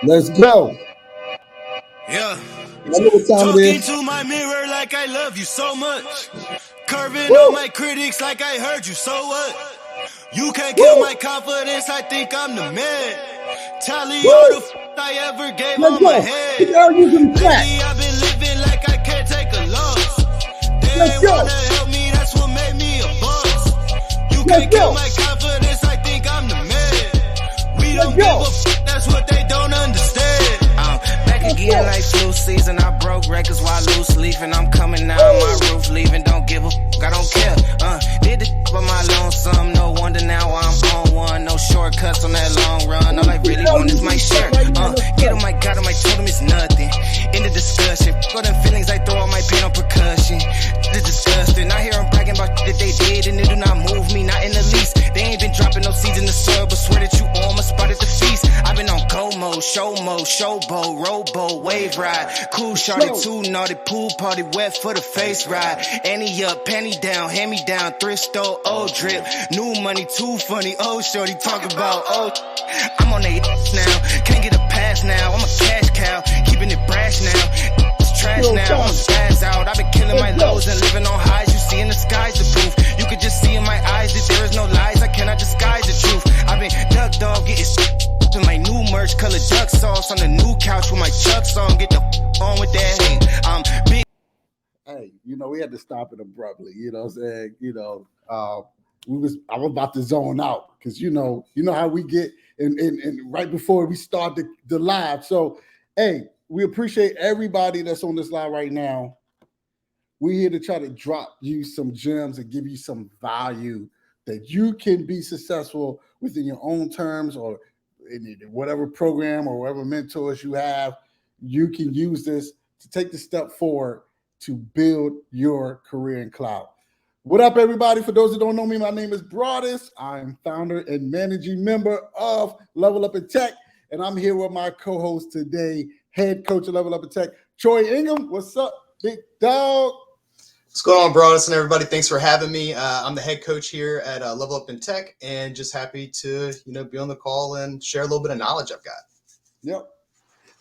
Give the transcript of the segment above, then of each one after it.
Let's go. Yeah. I know what time it Talking is. to my mirror like I love you so much. Curving on Woo! my critics like I heard you, so what? You can't kill Woo! my confidence, I think I'm the man. Tally all Woo! the I ever gave Let's on my go. head. Put the arrows in the chat. Lately I've been living like I can't take a loss. They Let's ain't go. wanna help me, that's what made me a boss. You Let's can't kill go. my confidence, I think I'm the man. We Let's don't give go. a that's what they don't understand. Back Let's again go. like flu season. I broke records while loose leafing. I'm coming out Woo! my roof leaving. Don't give a I don't care. Did the by my lonesome. No wonder now I'm on one. No shortcuts on that long run. All I Put really the want is arrows in my the share. chat right now. Let's Get go. on my God, on my totem is nothing. In the discussion. For them feelings, I throw all my pain on percussion. It's disgusting. I hear them bragging about shit that they did, and it do not move me, not in the least. They ain't been dropping no seeds in the soil, but swear that you on my spot at the feast. I've been on go mode, showboat, rowboat, wave ride. Cool shorty, Go. too naughty, pool party, wet for the face ride. Annie up, penny down, hand me down, thrift store, old drip. New money, too funny, old shorty, talk about old. I'm on they now, can't get a pass now. I'm a cash cow, keeping it brash now. It's trash Yo, now, I'm time. spaz out. I've been killing my Let's go. lows and living on highs. You see in the skies the proof. You could just see in my eyes that there is no lies. I cannot disguise the truth. I've been duck dog getting in my new merch, colored duck sauce on the new couch with my Chucks on. Get the on with that hate. I'm big. Hey, we had to stop it abruptly. You know what I'm saying? I was about to zone out because you know how we get and right before we start the live. So, hey, we appreciate everybody that's on this live right now. We're here to try to drop you some gems and give you some value that you can be successful within your own terms or in whatever program or whatever mentors you have. You can use this to take the step forward to build your career in cloud. What up, everybody? For those that don't know me, my name is Broadus. I'm founder and managing member of Level Up in Tech, and I'm here with my co-host today, head coach of Level Up in Tech, Troy Ingram. What's up, big dog? What's going on, Broadus and everybody? Thanks for having me. I'm the head coach here at Level Up in Tech, and just happy to be on the call and share a little bit of knowledge I've got. Yep.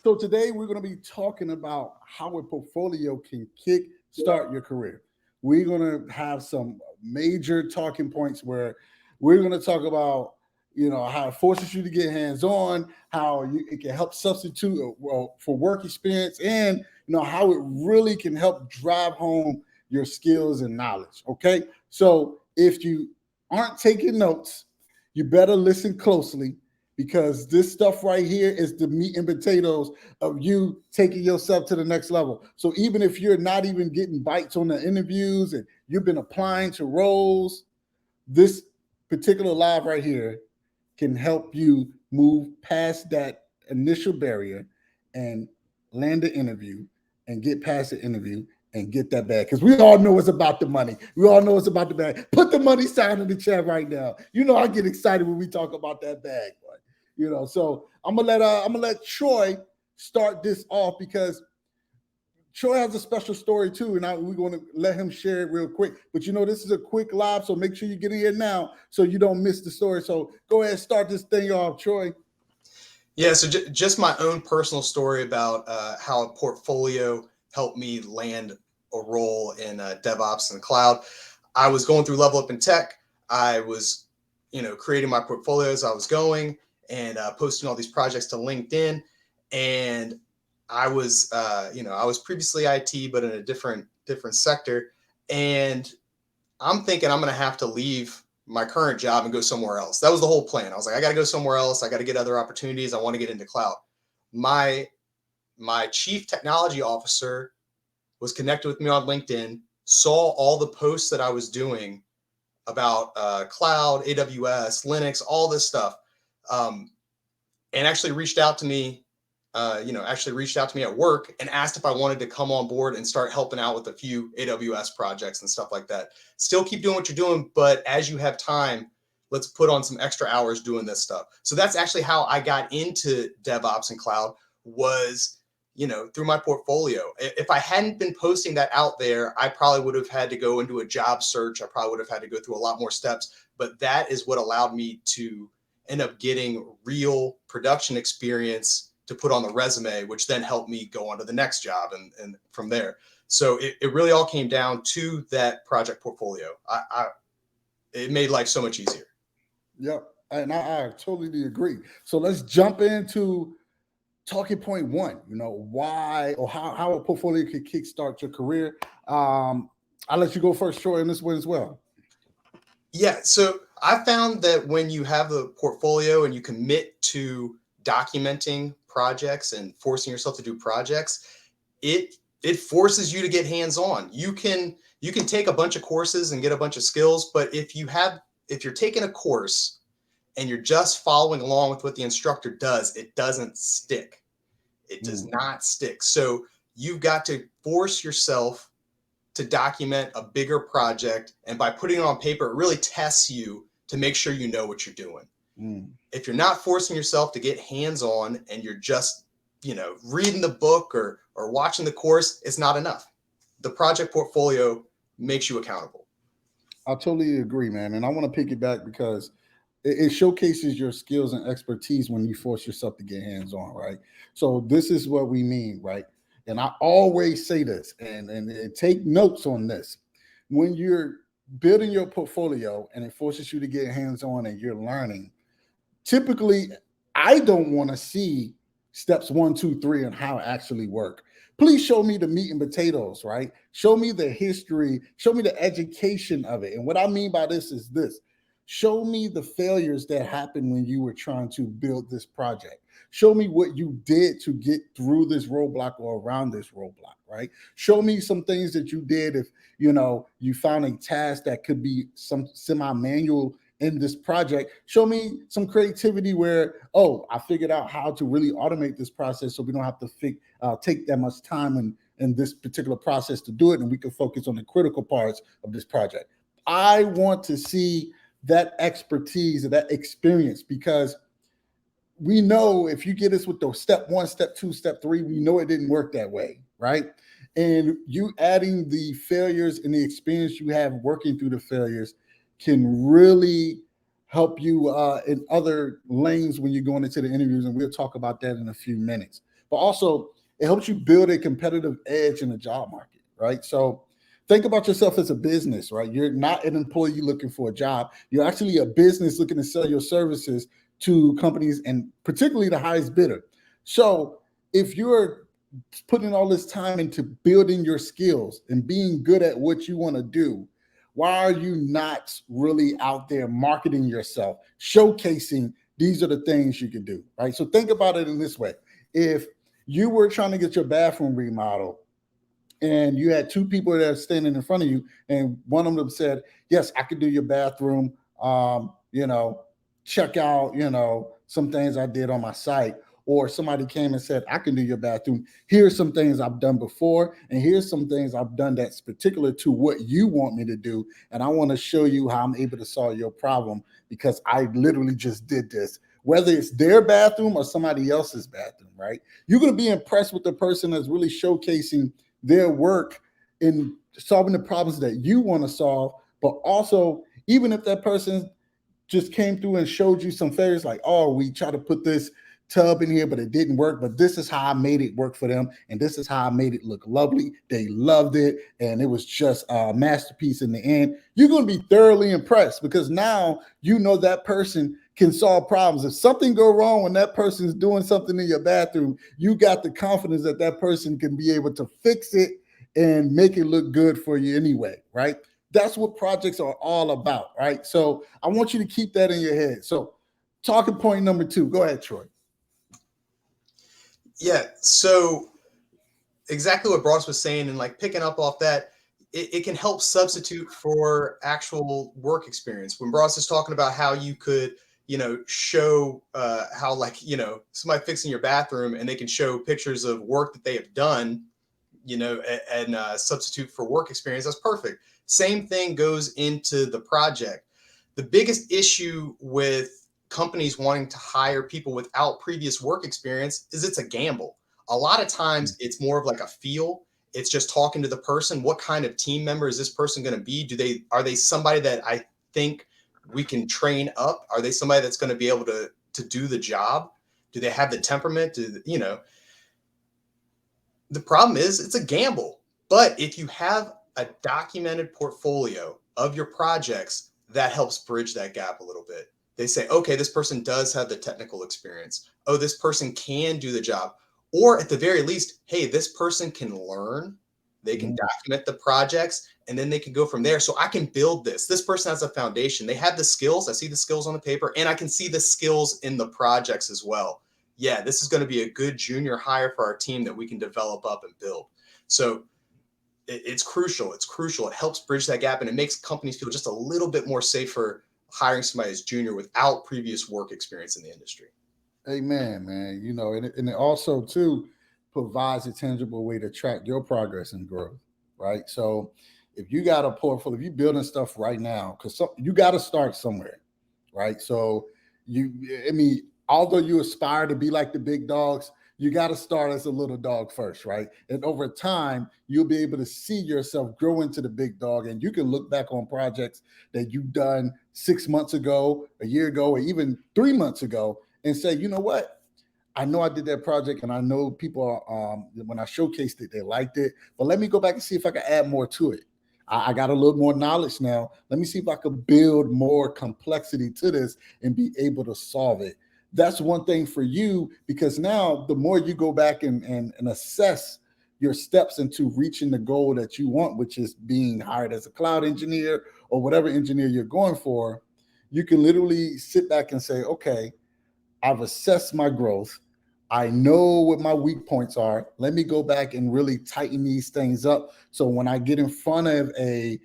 So today we're going to be talking about how a portfolio can kick start your career. We're going to have some major talking points where we're going to talk about how it forces you to get hands on, how it can help substitute for work experience, and how it really can help drive home your skills and knowledge. Okay, so if you aren't taking notes, you better listen closely because this stuff right here is the meat and potatoes of you taking yourself to the next level. So even if you're not even getting bites on the interviews and you've been applying to roles, this particular live right here can help you move past that initial barrier and land the interview and get past the interview and get that bag. Because we all know it's about the money. We all know it's about the bag. Put the money sign in the chat right now. I get excited when we talk about that bag. So I'm gonna let Troy start this off because Troy has a special story too, and we're going to let him share it real quick. But this is a quick live, so make sure you get in here now so you don't miss the story. So go ahead and start this thing off, Troy. Yeah, so just my own personal story about how a portfolio helped me land a role in DevOps and the cloud. I was going through Level Up in Tech. I was, creating my portfolios. I was going and posting all these projects to LinkedIn, and I was, I was previously IT, but in a different sector. And I'm thinking I'm going to have to leave my current job and go somewhere else. That was the whole plan. I was like, I got to go somewhere else. I got to get other opportunities. I want to get into cloud. My chief technology officer was connected with me on LinkedIn, saw all the posts that I was doing about cloud, AWS, Linux, all this stuff, and actually reached out to me at work and asked if I wanted to come on board and start helping out with a few AWS projects and stuff like that. Still keep doing what you're doing, but as you have time, let's put on some extra hours doing this stuff. So that's actually how I got into DevOps and cloud was, through my portfolio. If I hadn't been posting that out there, I probably would have had to go into a job search. I probably would have had to go through a lot more steps, but that is what allowed me to end up getting real production experience to put on the resume, which then helped me go on to the next job and from there. So it really all came down to that project portfolio. It made life so much easier. Yep. And I totally agree. So let's jump into talking point one, why or how a portfolio could kickstart your career. I'll let you go first, Troy, in this one as well. Yeah. So I found that when you have a portfolio and you commit to documenting projects and forcing yourself to do projects, it forces you to get hands-on. You can take a bunch of courses and get a bunch of skills, but if you're taking a course and you're just following along with what the instructor does, it doesn't stick. It does not stick. So you've got to force yourself to document a bigger project. And by putting it on paper, it really tests you to make sure you know what you're doing. If you're not forcing yourself to get hands-on and you're just, reading the book or watching the course, it's not enough. The project portfolio makes you accountable. I totally agree, man. And I want to piggyback because it showcases your skills and expertise when you force yourself to get hands-on, right? So this is what we mean, right? And I always say this, and take notes on this. When you're building your portfolio and it forces you to get hands-on and you're learning, typically, I don't want to see steps 1, 2, 3 and how it actually work. Please show me the meat and potatoes, right? Show me the history, show me the education of it. And what I mean by this is this. Show me the failures that happened when you were trying to build this project. Show me what you did to get through this roadblock or around this roadblock, right? Show me some things that you did if, you found a task that could be some semi-manual in this project. Show me some creativity where, I figured out how to really automate this process so we don't have to take that much time in this particular process to do it, and we can focus on the critical parts of this project. I want to see that expertise and that experience, because we know if you get us with those step 1, step 2, step 3, we know it didn't work that way, right? And you adding the failures and the experience you have working through the failures can really help you in other lanes when you're going into the interviews, and we'll talk about that in a few minutes. But also, it helps you build a competitive edge in the job market, right? So think about yourself as a business, right? You're not an employee looking for a job. You're actually a business looking to sell your services to companies, and particularly the highest bidder. So if you're putting all this time into building your skills and being good at what you want to do, why are you not really out there marketing yourself, showcasing these are the things you can do, right? So think about it in this way. If you were trying to get your bathroom remodeled and you had 2 people that are standing in front of you, and one of them said, yes, I could do your bathroom, check out, some things I did on my site. Or somebody came and said, I can do your bathroom. Here's some things I've done before, and here's some things I've done that's particular to what you want me to do. And I want to show you how I'm able to solve your problem because I literally just did this. Whether it's their bathroom or somebody else's bathroom, right? You're going to be impressed with the person that's really showcasing their work in solving the problems that you want to solve. But also, even if that person just came through and showed you some failures, like, we tried to put this tub in here, but it didn't work. But this is how I made it work for them. And this is how I made it look lovely. They loved it. And it was just a masterpiece in the end. You're going to be thoroughly impressed because now you know that person can solve problems. If something go wrong when that person is doing something in your bathroom, you got the confidence that that person can be able to fix it and make it look good for you anyway, right? That's what projects are all about, right? So I want you to keep that in your head. So talking point number 2, go ahead, Troy. Yeah. So exactly what Broadus was saying, and like picking up off that, it can help substitute for actual work experience. When Broadus is talking about how you could, show how somebody fixing your bathroom and they can show pictures of work that they have done, and substitute for work experience, that's perfect. Same thing goes into the project. The biggest issue with companies wanting to hire people without previous work experience is it's a gamble. A lot of times it's more of like a feel. It's just talking to the person. What kind of team member is this person going to be? Are they somebody that I think we can train up? Are they somebody that's going to be able to do the job? Do they have the temperament? The problem is it's a gamble. But if you have a documented portfolio of your projects, that helps bridge that gap a little bit. They say, okay, this person does have the technical experience. Oh, this person can do the job. Or at the very least, hey, this person can learn. They can document the projects, and then they can go from there. So I can build this. This person has a foundation. They have the skills. I see the skills on the paper, and I can see the skills in the projects as well. Yeah, this is going to be a good junior hire for our team that we can develop up and build. So it's crucial. It's crucial. It helps bridge that gap, and it makes companies feel just a little bit more safer hiring somebody as junior without previous work experience in the industry. Amen, man. And it also too provides a tangible way to track your progress and growth, right? So if you got a portfolio, if you're building stuff right now, because you got to start somewhere, right? So although you aspire to be like the big dogs, you got to start as a little dog first, right? And over time, you'll be able to see yourself grow into the big dog, and you can look back on projects that you've done 6 months ago, a year ago, or even 3 months ago, and say, you know what? I know I did that project, and I know people, when I showcased it, they liked it. But let me go back and see if I can add more to it. I got a little more knowledge now. Let me see if I could build more complexity to this and be able to solve it. That's one thing for you, because now the more you go back and assess your steps into reaching the goal that you want, which is being hired as a cloud engineer or whatever engineer you're going for, you can literally sit back and say, okay, I've assessed my growth. I know what my weak points are. Let me go back and really tighten these things up. So when I get in front of a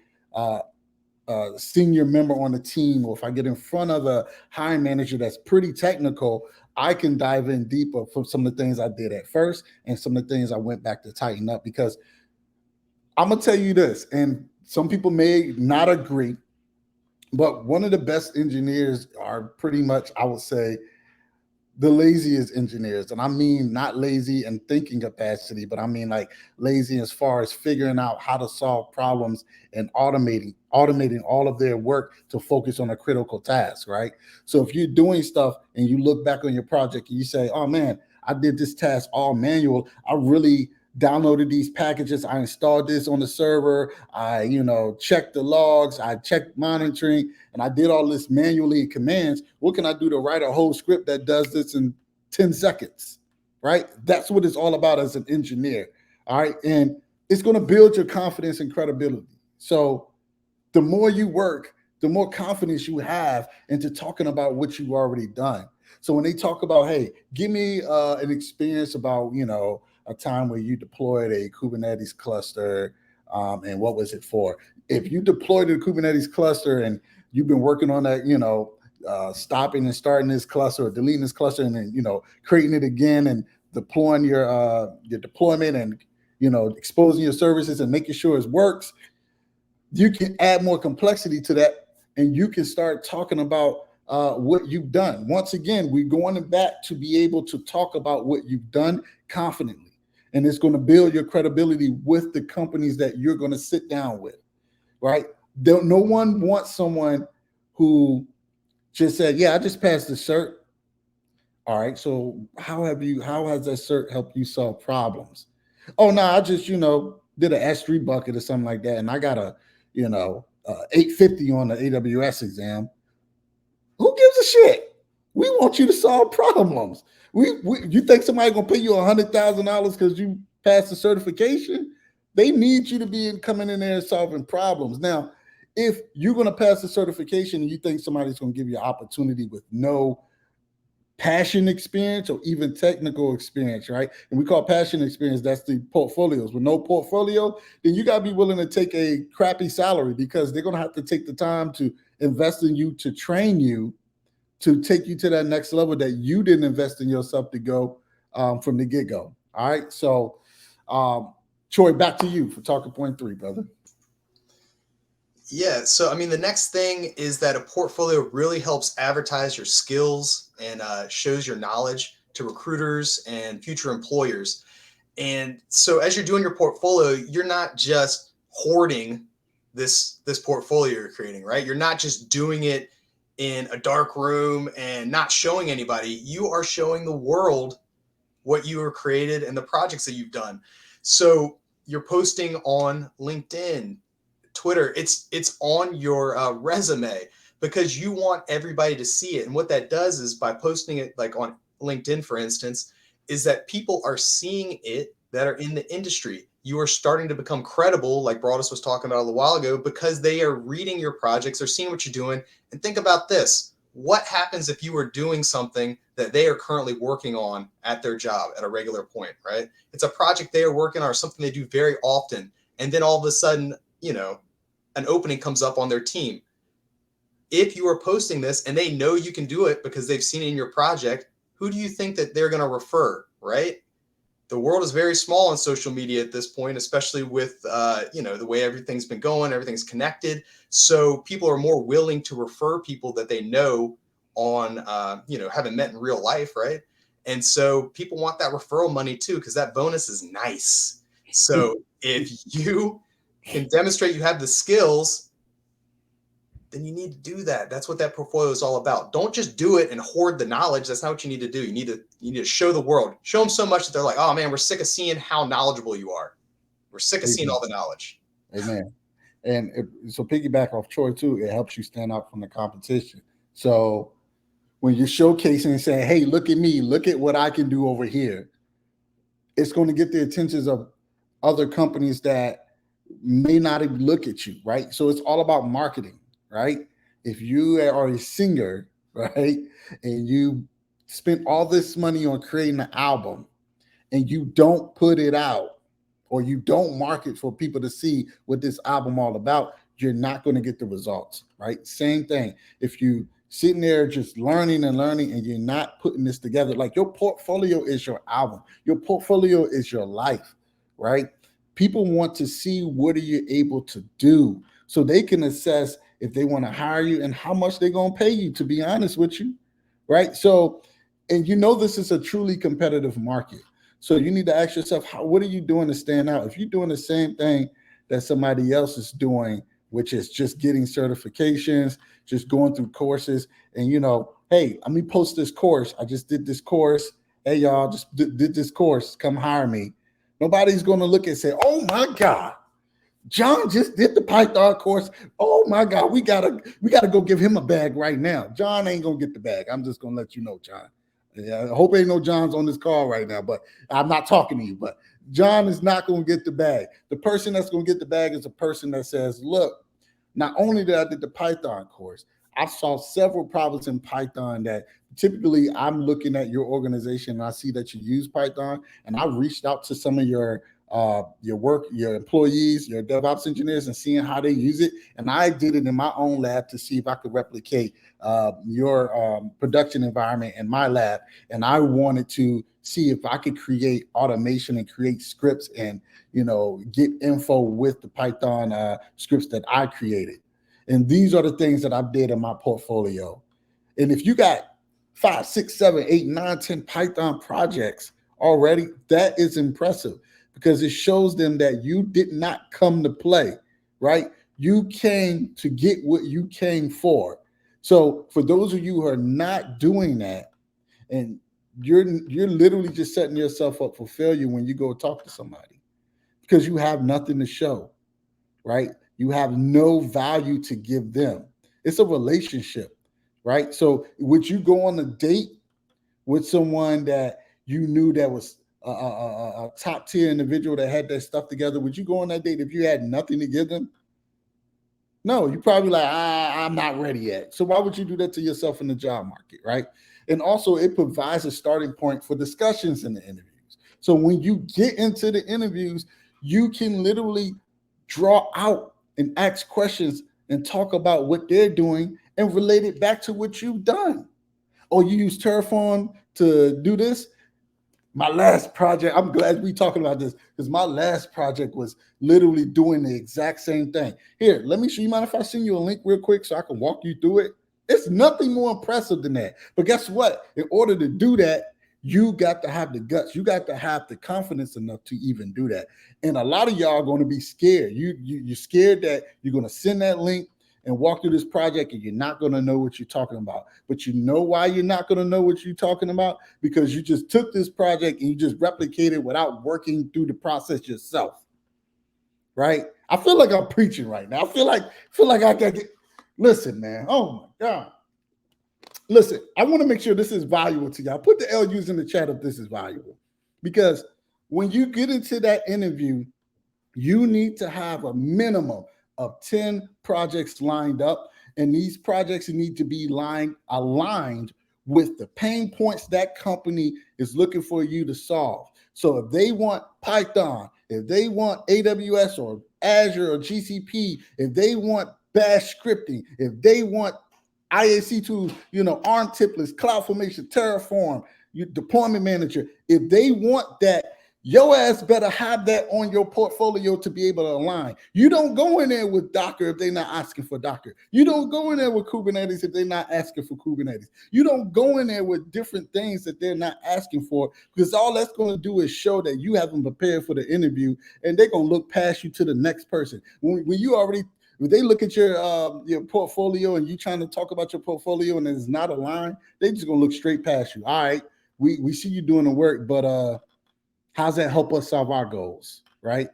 senior member on the team, or if I get in front of a hiring manager that's pretty technical, I can dive in deeper for some of the things I did at first and some of the things I went back to tighten up. Because I'm going to tell you this, and some people may not agree, but one of the best engineers are pretty much, I would say, the laziest engineers. And I mean not lazy in thinking capacity, but I mean like lazy as far as figuring out how to solve problems and automating all of their work to focus on a critical task, right? So if you're doing stuff and you look back on your project and you say, oh man, I did this task all manual. I really downloaded these packages. I installed this on the server. I, checked the logs. I checked monitoring, and I did all this manually in commands. What can I do to write a whole script that does this in 10 seconds, right? That's what it's all about as an engineer, all right? And it's going to build your confidence and credibility. So the more you work, the more confidence you have into talking about what you've already done. So when they talk about, hey, give me an experience about, a time where you deployed a Kubernetes cluster, and what was it for? If you deployed a Kubernetes cluster and you've been working on that, stopping and starting this cluster or deleting this cluster and then, creating it again and deploying your deployment and, exposing your services and making sure it works, you can add more complexity to that, and you can start talking about what you've done. Once again, we're going back to be able to talk about what you've done confidently. And it's going to build your credibility with the companies that you're going to sit down with, right? No one wants someone who just said, yeah, I just passed the cert. All right, so how has that cert helped you solve problems? Oh, no, I just, did an S3 bucket or something like that, and I got a, 850 on the AWS exam. Who gives a shit? We want you to solve problems. You think somebody gonna pay you $100,000 because you passed the certification? They need you to be coming in there and solving problems. Now, if you're gonna pass the certification and you think somebody's gonna give you an opportunity with no passion experience or even technical experience, right? And we call passion experience, that's the portfolios. With no portfolio, then you gotta be willing to take a crappy salary, because they're gonna have to take the time to invest in you, to train you, to take you to that next level that you didn't invest in yourself to go from the get-go. All right. So Troy, back to you for talking point 3, brother. Yeah. So, the next thing is that a portfolio really helps advertise your skills and shows your knowledge to recruiters and future employers. And so as you're doing your portfolio, you're not just hoarding this portfolio you're creating, right? You're not just doing it in a dark room and not showing anybody. You are showing the world what you have created and the projects that you've done. So you're posting on LinkedIn, Twitter. It's on your resume because you want everybody to see it. And what that does is by posting it like on LinkedIn, for instance, is that people are seeing it that are in the industry. You are starting to become credible, like Broadus was talking about a little while ago, because they are reading your projects, they're seeing what you're doing. And think about this. What happens if you were doing something that they are currently working on at their job at a regular point, right? It's a project they are working on or something they do very often. And then all of a sudden, an opening comes up on their team. If you are posting this and they know you can do it because they've seen it in your project, who do you think that they're going to refer, right? The world is very small on social media at this point, especially with, the way everything's been going, everything's connected. So people are more willing to refer people that they know on, haven't met in real life, right? And so people want that referral money too, because that bonus is nice. So if you can demonstrate you have the skills, then you need to do that. That's what that portfolio is all about. Don't just do it and hoard the knowledge. That's not what you need to do. You need to show the world. Show them so much that they're like, oh man, we're sick of seeing how knowledgeable you are. We're sick of seeing all the knowledge. Amen. And so piggyback off Troy too, it helps you stand out from the competition. So when you're showcasing and saying, hey, look at me, look at what I can do over here, it's going to get the attentions of other companies that may not even look at you, right? So it's all about marketing, right? If you are a singer, right, and you spent all this money on creating an album and you don't put it out or you don't market for people to see what this album all about, you're not going to get the results, right? Same thing. If you sitting there just learning and you're not putting this together, like your portfolio is your album, your portfolio is your life, right? People want to see what are you able to do so they can assess if they want to hire you and how much they're going to pay you, to be honest with you, right? So, and this is a truly competitive market. So you need to ask yourself, what are you doing to stand out? If you're doing the same thing that somebody else is doing, which is just getting certifications, just going through courses, and hey, let me post this course. I just did this course. Hey, y'all, just did this course. Come hire me. Nobody's going to look and say, oh my God, John just did the Python course. Oh my God, we gotta go give him a bag right now. John ain't gonna get the bag. I'm just gonna let you know, John. Yeah, I hope ain't no Johns on this call right now, but I'm not talking to you. But John is not going to get the bag. The person that's going to get the bag is a person that says, look, not only did I did the Python course, I saw several problems in Python that typically I'm looking at your organization and I see that you use Python, and I reached out to some of your employees, your DevOps engineers, and seeing how they use it. And I did it in my own lab to see if I could replicate your production environment in my lab. And I wanted to see if I could create automation and create scripts and, get info with the Python scripts that I created. And these are the things that I did in my portfolio. And if you got 5, 6, 7, 8, 9, 10 Python projects already, that is impressive, because it shows them that you did not come to play, right? You came to get what you came for. So for those of you who are not doing that, and you're literally just setting yourself up for failure when you go talk to somebody, because you have nothing to show, right? You have no value to give them. It's a relationship, right? So would you go on a date with someone that you knew that was a top tier individual that had their stuff together? Would you go on that date if you had nothing to give them? No, you probably like, I'm not ready yet. So why would you do that to yourself in the job market, right? And also it provides a starting point for discussions in the interviews. So when you get into the interviews, you can literally draw out and ask questions and talk about what they're doing and relate it back to what you've done. Or you use Terraform to do this. My last project, I'm glad we talking about this, because my last project was literally doing the exact same thing. Here, let me show you. Mind if I send you a link real quick so I can walk you through it? It's nothing more impressive than that. But guess what? In order to do that, you got to have the guts. You got to have the confidence enough to even do that. And a lot of y'all are going to be scared. You're scared that you're going to send that link and walk through this project and you're not going to know what you're talking about. But you know why you're not going to know what you're talking about? Because you just took this project and you just replicated without working through the process yourself. Right? I feel like I'm preaching right now. I feel like I can get, listen, man. Oh my God. Listen, I want to make sure this is valuable to y'all. Put the LUs in the chat if this is valuable. Because when you get into that interview, you need to have a minimum of 10 projects lined up. And these projects need to be aligned with the pain points that company is looking for you to solve. So if they want Python, if they want AWS or Azure or GCP, if they want bash scripting, if they want IAC tools, ARM templates, CloudFormation, Terraform, your deployment manager, if they want that, your ass better have that on your portfolio to be able to align. You don't go in there with Docker if they're not asking for Docker. You don't go in there with Kubernetes if they're not asking for Kubernetes. You don't go in there with different things that they're not asking for, because all that's going to do is show that you haven't prepared for the interview, and they're going to look past you to the next person. When they look at your portfolio and you trying to talk about your portfolio and it's not aligned, they just going to look straight past you. All right, we see you doing the work, but how's that help us solve our goals, right?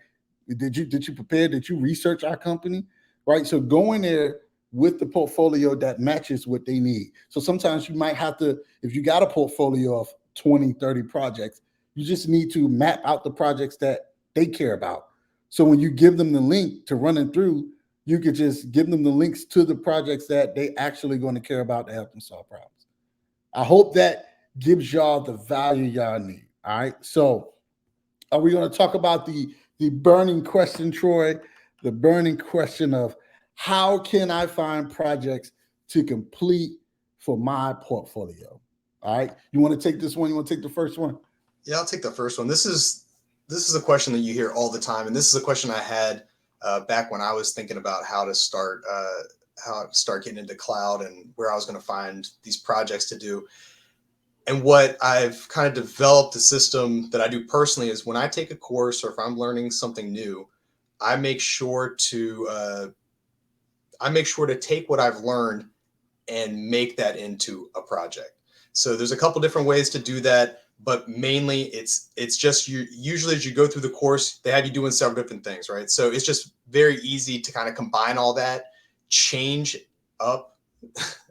Did you prepare? Did you research our company, right? So go in there with the portfolio that matches what they need. So sometimes you might have to, if you got a portfolio of 20, 30 projects, you just need to map out the projects that they care about. So when you give them the link to running through, you could just give them the links to the projects that they actually going to care about to help them solve problems. I hope that gives y'all the value y'all need. All right. So are we going to talk about the burning question, Troy? The burning question of how can I find projects to complete for my portfolio? All right. You want to take this one? You want to take the first one? Yeah, I'll take the first one. This is a question that you hear all the time, and this is a question I had back when I was thinking about how to start getting into cloud and where I was going to find these projects to do. And what I've kind of developed a system that I do personally is when I take a course or if I'm learning something new, I make sure to take what I've learned and make that into a project. So there's a couple different ways to do that, but mainly it's just usually as you go through the course, they have you doing several different things, right? So it's just very easy to kind of combine all that, change up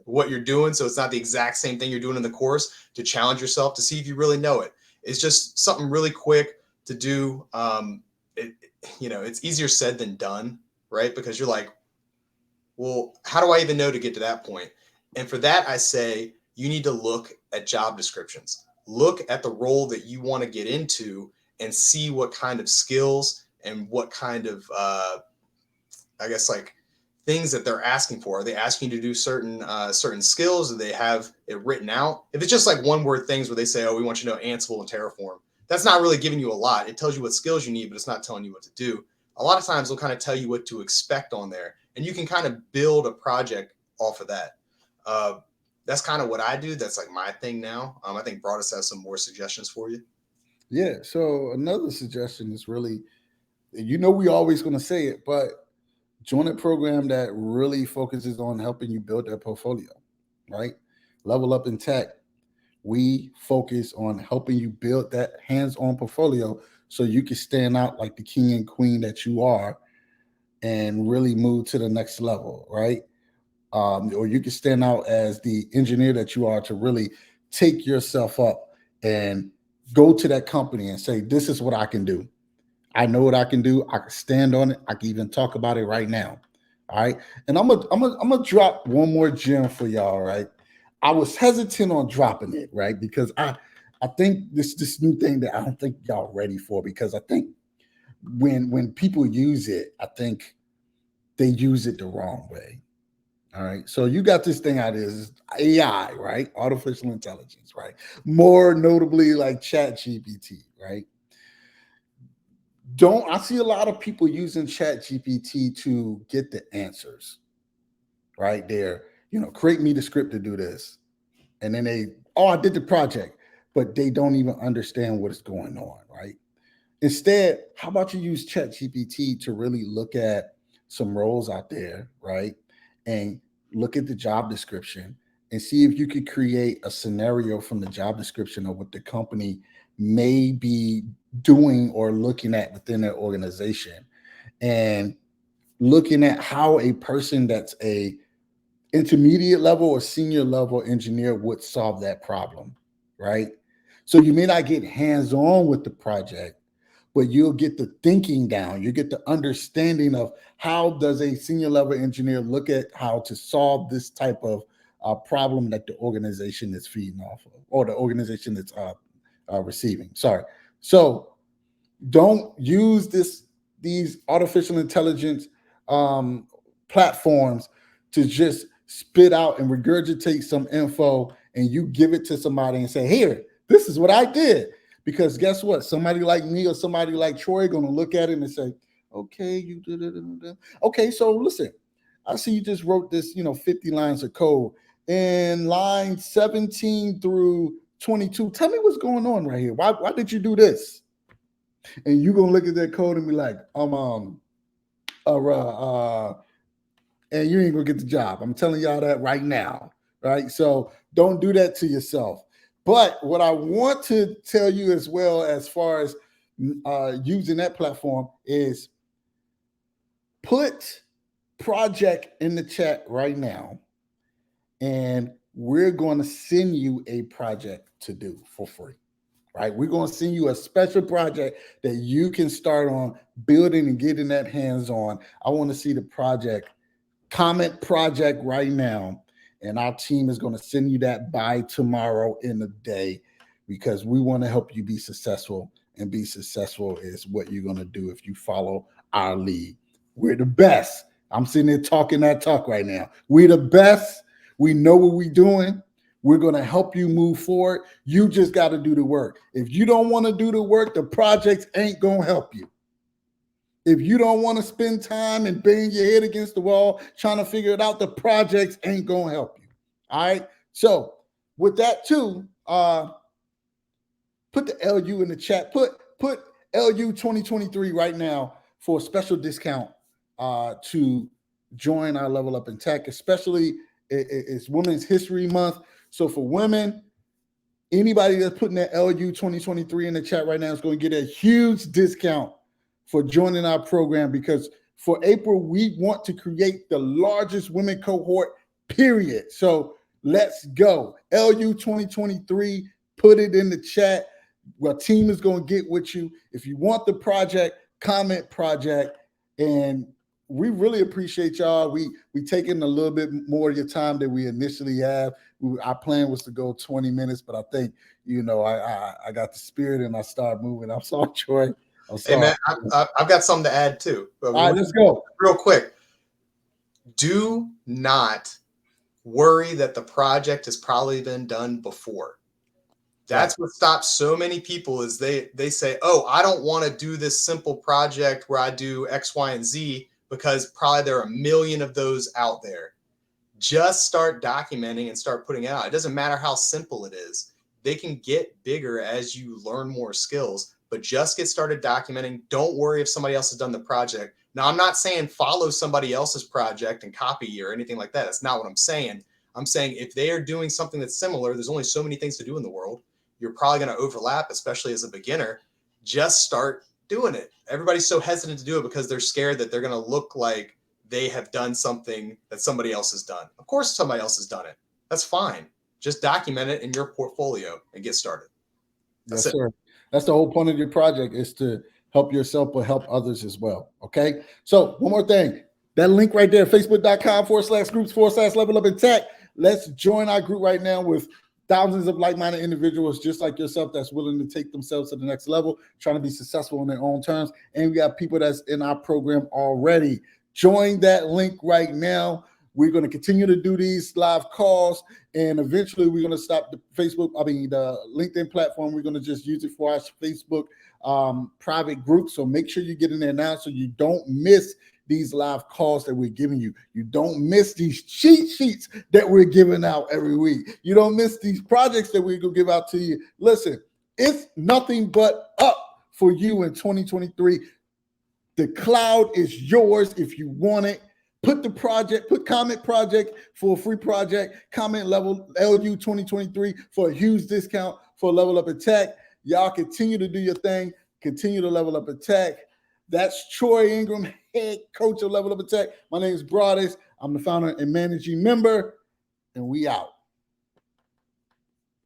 what you're doing, so it's not the exact same thing you're doing in the course, to challenge yourself to see if you really know it. It's just something really quick to do. It's easier said than done, right? Because you're like, well, how do I even know to get to that point? And for that, I say you need to look at job descriptions. Look at the role that you want to get into and see what kind of skills and what kind of things that they're asking for. Are they asking you to do certain skills? Do they have it written out? If it's just like one word things where they say, oh, we want you to know Ansible and Terraform, that's not really giving you a lot. It tells you what skills you need, but it's not telling you what to do. A lot of times they'll kind of tell you what to expect on there, and you can kind of build a project off of that. That's kind of what I do. That's like my thing now. I think Broadus has some more suggestions for you. Yeah. So another suggestion is really, we always going to say it, but join a program that really focuses on helping you build that portfolio, right? Level Up in Tech. We focus on helping you build that hands-on portfolio so you can stand out like the king and queen that you are and really move to the next level, right? Or you can stand out as the engineer that you are to really take yourself up and go to that company and say, this is what I can do. I know what I can do. I can stand on it. I can even talk about it right now. All right. And I'm gonna drop one more gem for y'all. Right. I was hesitant on dropping it, right? Because I think this new thing that I don't think y'all ready for, because I think when people use it, I think they use it the wrong way. All right. So you got this thing out there, this AI, right? Artificial intelligence, right? More notably like Chat GPT, right? I see a lot of people using Chat GPT to get the answers right there. Create me the script to do this. And then I did the project, but they don't even understand what is going on, right? Instead, how about you use Chat GPT to really look at some roles out there, right? and look at the job description and see if you could create a scenario from the job description of what the company may be doing or looking at within their organization, and looking at how a person that's a intermediate level or senior level engineer would solve that problem, right? So you may not get hands-on with the project, but you'll get the thinking down. You get the understanding of how does a senior level engineer look at how to solve this type of problem that the organization is feeding off of, or the organization that's receiving. Sorry. So don't use these artificial intelligence platforms to just spit out and regurgitate some info and you give it to somebody and say, here, this is what I did. Because guess what? Somebody like me or somebody like Troy going to look at it and say, okay, you did it. Okay, so listen, I see you just wrote this, 50 lines of code. In line 17 through 22, tell me what's going on right here. Why did you do this? And you're going to look at that code and be like, and you ain't going to get the job. I'm telling y'all that right now, right? So don't do that to yourself. But what I want to tell you as well, as far as using that platform, is put project in the chat right now, and we're going to send you a project to do for free, right? We're going to send you a special project that you can start on building and getting that hands-on. I want to see the project, comment project right now. And our team is going to send you that by tomorrow in the day, because we want to help you be successful, and be successful is what you're going to do if you follow our lead. We're the best. I'm sitting there talking that talk right now. We're the best. We know what we're doing. We're going to help you move forward. You just got to do the work. If you don't want to do the work, the projects ain't going to help you. If you don't want to spend time and bang your head against the wall trying to figure it out, the projects ain't going to help you. All right. So with that too, put the LU in the chat. Put LU 2023 right now for a special discount to join our Level Up in Tech. Especially it's Women's History Month. So for women, anybody that's putting that LU 2023 in the chat right now is going to get a huge discount for joining our program, because for April, we want to create the largest women cohort, period. So let's go. LU 2023, put it in the chat. Our team is going to get with you. If you want the project, comment project. And we really appreciate y'all. We taking a little bit more of your time than we initially have. Our plan was to go 20 minutes, but I think, I got the spirit and I started moving. I'm sorry, Troy. Hey, man, I've got something to add too. All right, let's go. Real quick. Do not worry that the project has probably been done before. That's what stops so many people, is they say, oh, I don't want to do this simple project where I do X, Y, and Z, because probably there are a million of those out there. Just start documenting and start putting it out. It doesn't matter how simple it is. They can get bigger as you learn more skills. But just get started documenting. Don't worry if somebody else has done the project. Now, I'm not saying follow somebody else's project and copy or anything like that. That's not what I'm saying. I'm saying if they are doing something that's similar, there's only so many things to do in the world. You're probably going to overlap, especially as a beginner. Just start doing it. Everybody's so hesitant to do it because they're scared that they're going to look like they have done something that somebody else has done. Of course, somebody else has done it. That's fine. Just document it in your portfolio and get started. That's it. Sir. That's the whole point of your project, is to help yourself, but help others as well. Okay. So one more thing, that link right there, facebook.com/groups/level up in tech. Let's join our group right now with thousands of like-minded individuals just like yourself that's willing to take themselves to the next level, trying to be successful on their own terms. And we got people that's in our program already. Join that link right now. We're going to continue to do these live calls, and eventually we're going to stop the LinkedIn platform. We're going to just use it for our Facebook private group. So make sure you get in there now so you don't miss these live calls that we're giving you. You don't miss these cheat sheets that we're giving out every week. You don't miss these projects that we're going to give out to you. Listen, it's nothing but up for you in 2023. The cloud is yours if you want it. Put comment project for a free project, comment level LU 2023 for a huge discount for Level Up Attack. Y'all continue to do your thing, continue to level up attack. That's Troy Ingram, head coach of Level Up Attack. My name is Broadus. I'm the founder and managing member, and we out.